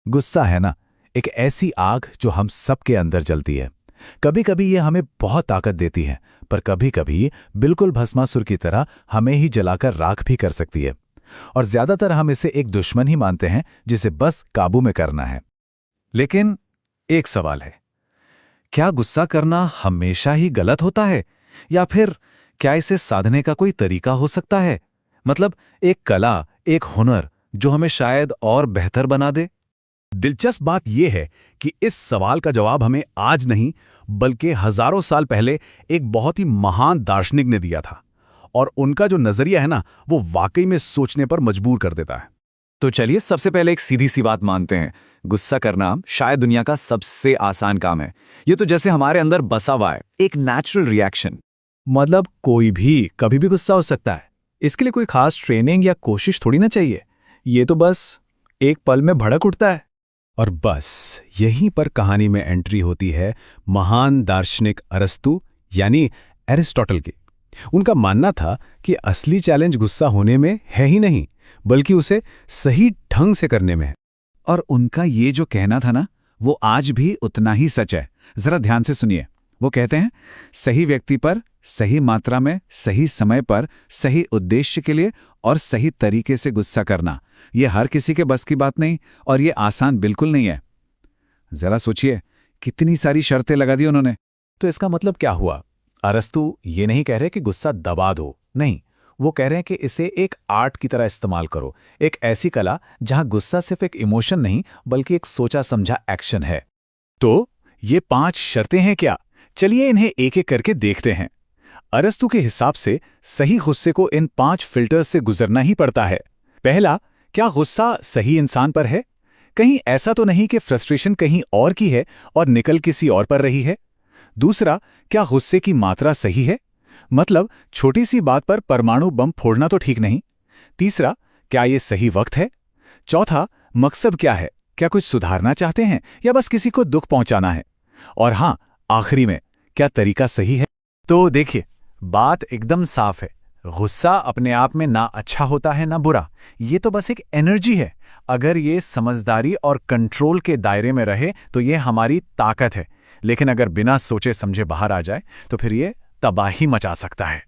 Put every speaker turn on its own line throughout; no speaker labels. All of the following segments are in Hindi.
गुस्सा है ना, एक ऐसी आग जो हम सबके अंदर जलती है। कभी कभी ये हमें बहुत ताकत देती है, पर कभी कभी बिल्कुल भस्मासुर की तरह हमें ही जलाकर राख भी कर सकती है। और ज्यादातर हम इसे एक दुश्मन ही मानते हैं जिसे बस काबू में करना है। लेकिन एक सवाल है, क्या गुस्सा करना हमेशा ही गलत होता है, या फिर क्या इसे साधने का कोई तरीका हो सकता है? मतलब एक कला, एक हुनर जो हमें शायद और बेहतर बना दे।
दिलचस्प बात यह है कि इस सवाल का जवाब हमें आज नहीं बल्कि हजारों साल पहले एक बहुत ही महान दार्शनिक ने दिया था, और उनका जो नजरिया है ना, वो वाकई में सोचने पर मजबूर कर देता है।
तो चलिए सबसे पहले एक सीधी सी बात मानते हैं, गुस्सा करना शायद दुनिया का सबसे आसान काम है। ये तो जैसे हमारे अंदर बसा हुआ है, एक नेचुरल रिएक्शन।
मतलब कोई भी कभी भी गुस्सा हो सकता है, इसके लिए कोई खास ट्रेनिंग या कोशिश थोड़ी ना चाहिए। ये तो बस एक पल में भड़क उठता है।
और बस यहीं पर कहानी में एंट्री होती है महान दार्शनिक अरस्तु यानी एरिस्टोटल की। उनका मानना था कि असली चैलेंज गुस्सा होने में है ही नहीं, बल्कि उसे सही ढंग से करने में है।
और उनका ये जो कहना था ना, वो आज भी उतना ही सच है। जरा ध्यान से सुनिए। वो कहते हैं, सही व्यक्ति पर, सही मात्रा में, सही समय पर, सही उद्देश्य के लिए और सही तरीके से गुस्सा करना, ये हर किसी के बस की बात नहीं, और ये आसान बिल्कुल नहीं है। जरा सोचिए, कितनी सारी शर्तें लगा दी उन्होंने।
तो इसका मतलब क्या हुआ? अरस्तु ये नहीं कह रहे कि गुस्सा दबा दो, नहीं, वो कह रहे हैं कि इसे एक आर्ट की तरह इस्तेमाल करो, एक ऐसी कला जहां गुस्सा सिर्फ एक इमोशन नहीं बल्कि एक सोचा समझा एक्शन है। तो ये 5 शर्तें हैं क्या? चलिए इन्हें एक एक करके देखते हैं। अरस्तु के हिसाब से सही गुस्से को इन 5 फिल्टर्स से गुजरना ही पड़ता है। पहला, क्या गुस्सा सही इंसान पर है? कहीं ऐसा तो नहीं कि फ्रस्ट्रेशन कहीं और की है और निकल किसी और पर रही है? दूसरा, क्या गुस्से की मात्रा सही है? मतलब छोटी सी बात पर परमाणु बम फोड़ना तो ठीक नहीं। तीसरा, क्या ये सही वक्त है? चौथा, मकसद क्या है? क्या कुछ सुधारना चाहते हैं या बस किसी को दुख पहुंचाना है? और हां, आखिरी में, क्या तरीका सही है?
तो देखिए, बात एकदम साफ है। गुस्सा अपने आप में ना अच्छा होता है ना बुरा, ये तो बस एक एनर्जी है। अगर ये समझदारी और कंट्रोल के दायरे में रहे तो ये हमारी ताकत है, लेकिन अगर बिना सोचे समझे बाहर आ जाए तो फिर ये तबाही मचा सकता है।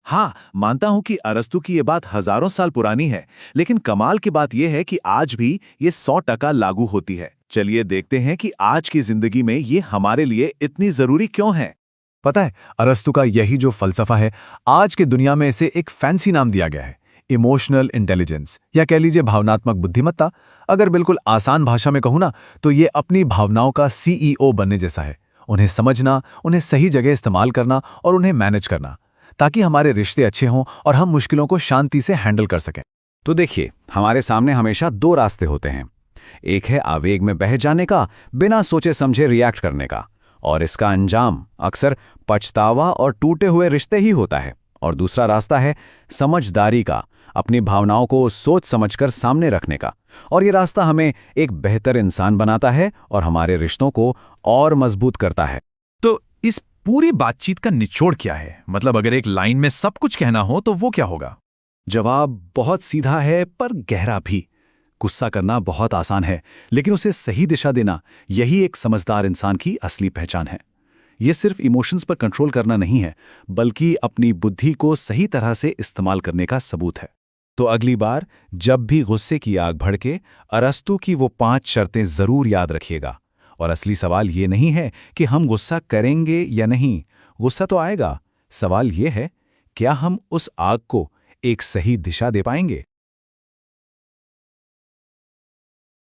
हाँ, मानता हूं कि अरस्तु की ये बात हजारों साल पुरानी है, लेकिन कमाल की बात यह है कि आज भी ये 100% लागू होती है। चलिए देखते हैं कि आज की जिंदगी में ये हमारे लिए इतनी जरूरी क्यों है।
पता है, अरस्तु का यही जो फलसफा है, आज की दुनिया में इसे एक फैंसी नाम दिया गया है, इमोशनल इंटेलिजेंस, या कह लीजिए भावनात्मक बुद्धिमत्ता। अगर बिल्कुल आसान भाषा में कहूं ना, तो ये अपनी भावनाओं का सीईओ बनने जैसा है। उन्हें समझना, उन्हें सही जगह इस्तेमाल करना और उन्हें मैनेज करना, ताकि हमारे रिश्ते अच्छे हों और हम मुश्किलों को शांति से हैंडल कर सकें।
तो देखिए, हमारे सामने हमेशा 2 रास्ते होते हैं। एक है आवेग में बह जाने का, बिना सोचे समझे रिएक्ट करने का, और इसका अंजाम अक्सर पछतावा और टूटे हुए रिश्ते ही होता है। और दूसरा रास्ता है समझदारी का, अपनी भावनाओं को सोच समझकर सामने रखने का, और ये रास्ता हमें एक बेहतर इंसान बनाता है और हमारे रिश्तों को और मजबूत करता है।
तो इस पूरी बातचीत का निचोड़ क्या है? मतलब अगर एक लाइन में सब कुछ कहना हो तो वो क्या होगा? जवाब बहुत सीधा है पर गहरा भी। गुस्सा करना बहुत आसान है, लेकिन उसे सही दिशा देना, यही एक समझदार इंसान की असली पहचान है। ये सिर्फ इमोशंस पर कंट्रोल करना नहीं है, बल्कि अपनी बुद्धि को सही तरह से इस्तेमाल करने का सबूत है। तो अगली बार जब भी गुस्से की आग भड़के, अरस्तु की वो 5 शर्तें जरूर याद रखिएगा। और असली सवाल ये नहीं है कि हम गुस्सा करेंगे या नहीं, गुस्सा तो आएगा। सवाल ये है, क्या हम उस आग को एक सही दिशा दे पाएंगे?